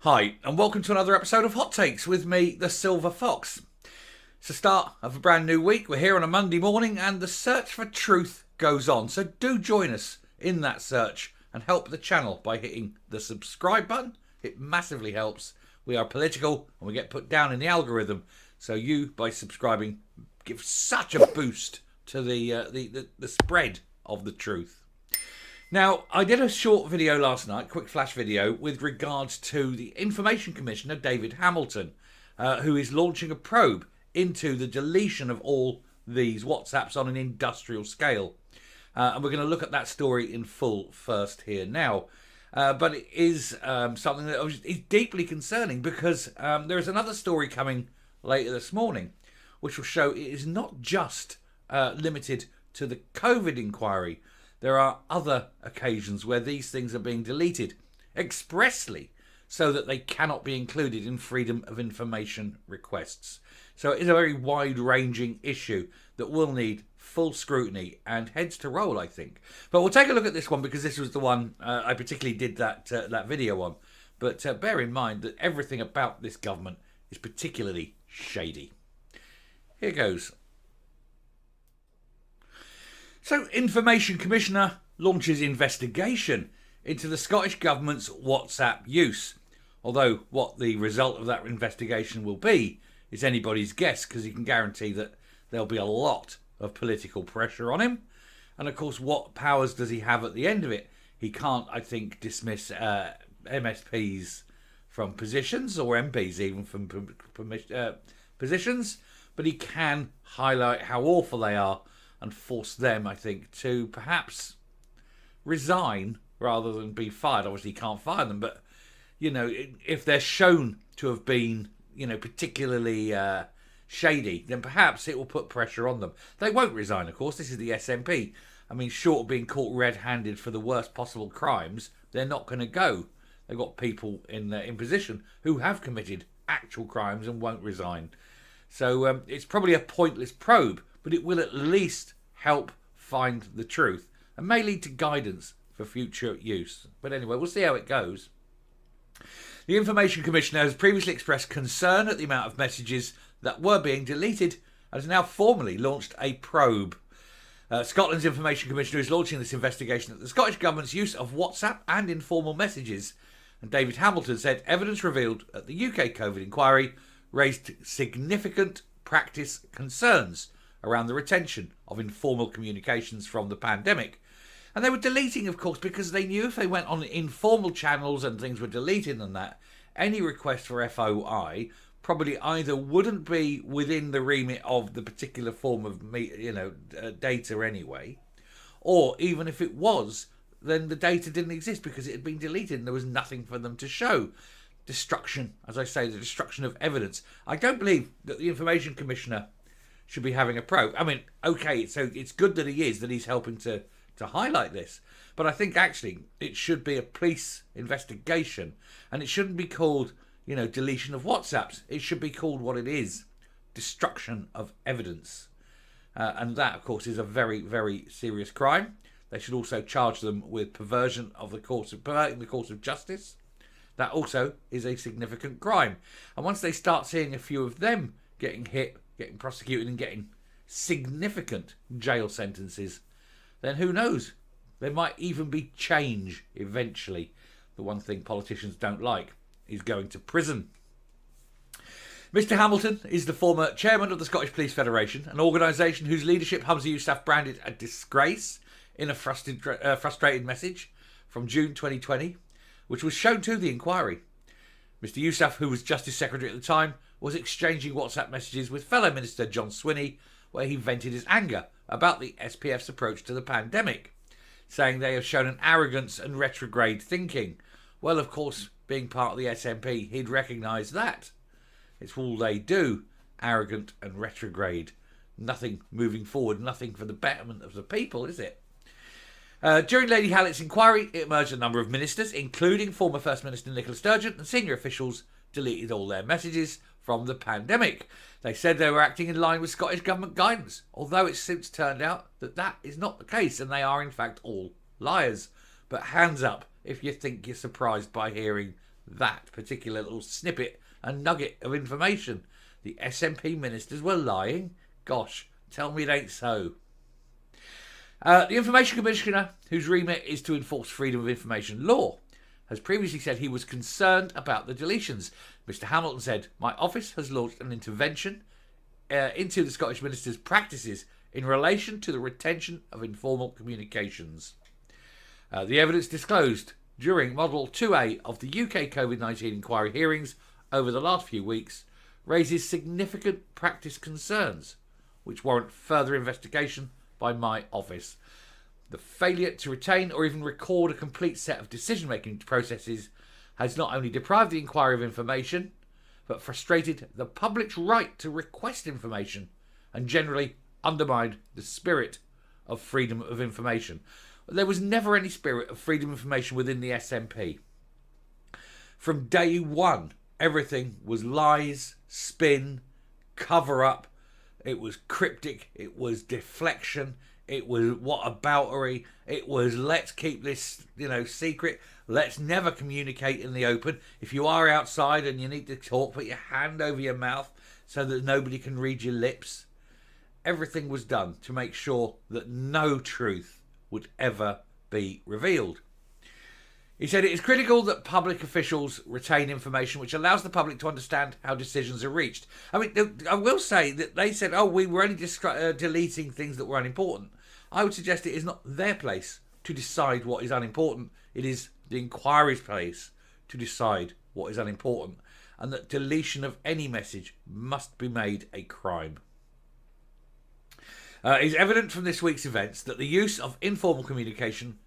Hi, and welcome to another episode of Hot Takes with me, the Silver Fox. It's the start of a brand new week. We're here on a Monday morning and the search for truth goes on. So do join us in that search and help the channel by hitting the subscribe button. It massively helps. We are political and we get put down in the algorithm. So you, by subscribing, give such a boost to the spread of the truth. Now, I did a short video last night, quick flash video, with regards to the Information Commissioner, David Hamilton, who is launching a probe into the deletion of all these WhatsApps on an industrial scale. And we're going to look at that story in full first here now. But it is something that is deeply concerning because there is another story coming later this morning, which will show it is not just limited to the COVID inquiry. There are other occasions where these things are being deleted expressly so that they cannot be included in freedom of information requests. So it is a very wide-ranging issue that will need full scrutiny and heads to roll, I think. But we'll take a look at this one because this was the one I particularly did that video on. But bear in mind that everything about this government is particularly shady. Here goes. So, Information Commissioner launches investigation into the Scottish Government's WhatsApp use. Although what the result of that investigation will be is anybody's guess, because you can guarantee that there'll be a lot of political pressure on him. And of course, what powers does he have at the end of it? He can't, I think, dismiss MSPs from positions, or MPs even from positions, but he can highlight how awful they are and force them, I think, to perhaps resign rather than be fired. Obviously, you can't fire them, but, you know, if they're shown to have been, you know, particularly shady, then perhaps it will put pressure on them. They won't resign, of course. This is the SNP. I mean, short of being caught red-handed for the worst possible crimes, they're not going to go. They've got people in position who have committed actual crimes and won't resign. So it's probably a pointless probe, but it will at least help find the truth and may lead to guidance for future use. But anyway, we'll see how it goes. The Information Commissioner has previously expressed concern at the amount of messages that were being deleted and has now formally launched a probe. Scotland's Information Commissioner is launching this investigation at the Scottish Government's use of WhatsApp and informal messages. And David Hamilton said evidence revealed at the UK COVID inquiry raised significant practice concerns around the retention of informal communications from the pandemic. And they were deleting, of course, because they knew if they went on informal channels and things were deleted and that, any request for FOI probably either wouldn't be within the remit of the particular form of data anyway, or even if it was, then the data didn't exist because it had been deleted and there was nothing for them to show. Destruction, as I say, the destruction of evidence. I don't believe that the Information Commissioner should be having a probe. I mean, okay, so it's good that he's helping to highlight this. But I think actually it should be a police investigation and it shouldn't be called, deletion of WhatsApps. It should be called what it is, destruction of evidence. And that, of course, is a very, very serious crime. They should also charge them with perverting the course of justice. That also is a significant crime. And once they start seeing a few of them getting hit, getting prosecuted and getting significant jail sentences, then who knows? There might even be change eventually. The one thing politicians don't like is going to prison. Mr Hamilton is the former chairman of the Scottish Police Federation, an organisation whose leadership Humza Yousaf branded a disgrace in a frustrated message from June 2020, which was shown to the inquiry. Mr Yousaf, who was Justice Secretary at the time, was exchanging WhatsApp messages with fellow Minister John Swinney, where he vented his anger about the SPF's approach to the pandemic, saying they have shown an arrogance and retrograde thinking. Well, of course, being part of the SNP, he'd recognise that. It's all they do, arrogant and retrograde. Nothing moving forward, nothing for the betterment of the people, is it? During Lady Hallett's inquiry, it emerged a number of ministers, including former First Minister Nicola Sturgeon, and senior officials deleted all their messages from the pandemic. They said they were acting in line with Scottish Government guidance, although it's since turned out that that is not the case and they are in fact all liars. But hands up if you think you're surprised by hearing that particular little snippet and nugget of information. The SNP ministers were lying. Gosh, tell me it ain't so. The Information Commissioner, whose remit is to enforce freedom of information law, has previously said he was concerned about the deletions. Mr Hamilton said, "My office has launched an intervention into the Scottish Minister's practices in relation to the retention of informal communications." The evidence disclosed during Model 2A of the UK COVID-19 inquiry hearings over the last few weeks raises significant practice concerns, which warrant further investigation by my office. The failure to retain or even record a complete set of decision-making processes has not only deprived the inquiry of information, but frustrated the public's right to request information and generally undermined the spirit of freedom of information. There was never any spirit of freedom of information within the SNP. From day one, everything was lies, spin, cover-up. It was cryptic. It was deflection. It was whataboutery. It was let's keep this, secret. Let's never communicate in the open. If you are outside and you need to talk, put your hand over your mouth so that nobody can read your lips. Everything was done to make sure that no truth would ever be revealed. He said it is critical that public officials retain information which allows the public to understand how decisions are reached. I mean, I will say that they said, we were only deleting things that were unimportant. I would suggest it is not their place to decide what is unimportant. It is the inquiry's place to decide what is unimportant, and that deletion of any message must be made a crime. It is evident from this week's events that the use of informal communication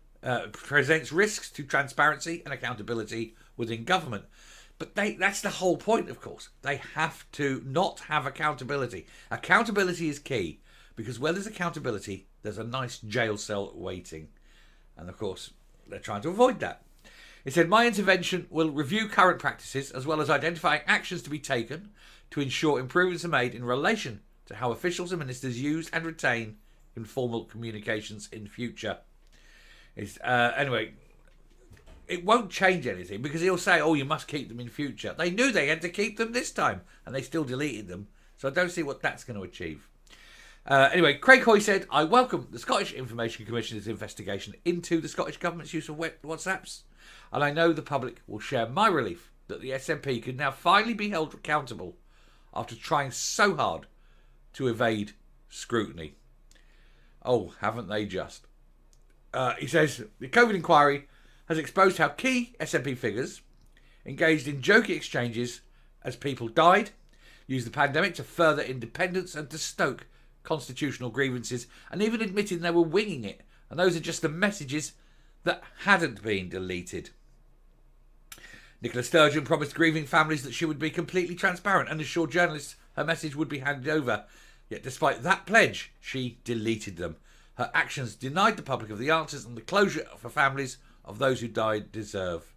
presents risks to transparency and accountability within government. But that's the whole point, of course. They have to not have accountability. Accountability is key, because where there's accountability, there's a nice jail cell waiting. And of course, they're trying to avoid that. It said, my intervention will review current practices as well as identifying actions to be taken to ensure improvements are made in relation to how officials and ministers use and retain informal communications in future. Anyway, it won't change anything because he'll say, you must keep them in future. They knew they had to keep them this time and they still deleted them. So I don't see what that's going to achieve. Anyway, Craig Hoy said, I welcome the Scottish Information Commissioner's investigation into the Scottish Government's use of WhatsApps. And I know the public will share my relief that the SNP could now finally be held accountable after trying so hard to evade scrutiny. Oh, haven't they just? He says, the COVID inquiry has exposed how key SNP figures engaged in jokey exchanges as people died, used the pandemic to further independence and to stoke constitutional grievances, and even admitted they were winging it. And those are just the messages that hadn't been deleted. Nicola Sturgeon promised grieving families that she would be completely transparent and assured journalists her message would be handed over. Yet despite that pledge, she deleted them. Her actions denied the public of the answers and the closure for families of those who died deserve.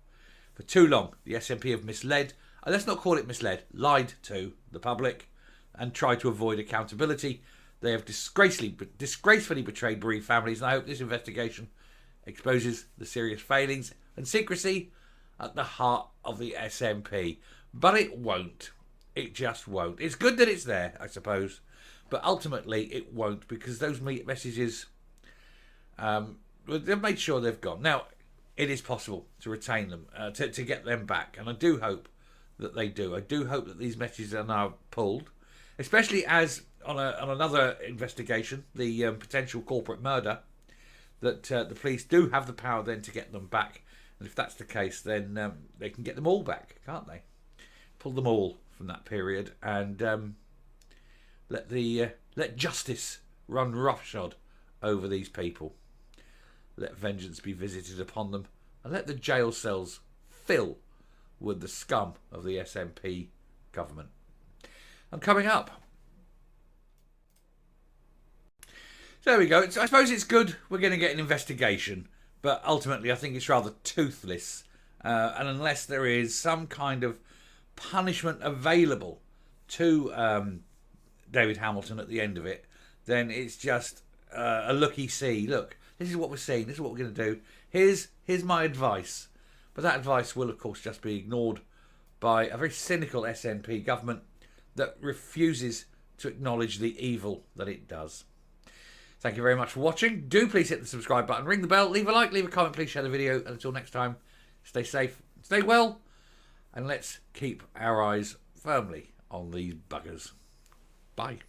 For too long, the SNP have misled, and let's not call it misled, lied to the public and tried to avoid accountability. They have disgracefully betrayed bereaved families, and I hope this investigation exposes the serious failings and secrecy at the heart of the SNP. But it won't. It just won't. It's good that it's there, I suppose, but ultimately it won't, because those messages, they've made sure they've gone. Now, it is possible to retain them, to get them back, and I do hope that they do. I do hope that these messages are now pulled, especially as on another investigation, the potential corporate murder, that the police do have the power then to get them back. And if that's the case, then they can get them all back, can't they? Pull them all from that period and let justice run roughshod over these people. Let vengeance be visited upon them, and let the jail cells fill with the scum of the SNP government. And coming up, so there we go. I suppose it's good we're going to get an investigation, but ultimately I think it's rather toothless. And unless there is some kind of punishment available to David Hamilton at the end of it, then it's just a looky-see. Look, this is what we're seeing. This is what we're going to do. Here's my advice. But that advice will, of course, just be ignored by a very cynical SNP government that refuses to acknowledge the evil that it does. Thank you very much for watching. Do please hit the subscribe button, ring the bell, leave a like, leave a comment, please share the video. And until next time, stay safe, stay well, and let's keep our eyes firmly on these buggers. Bye.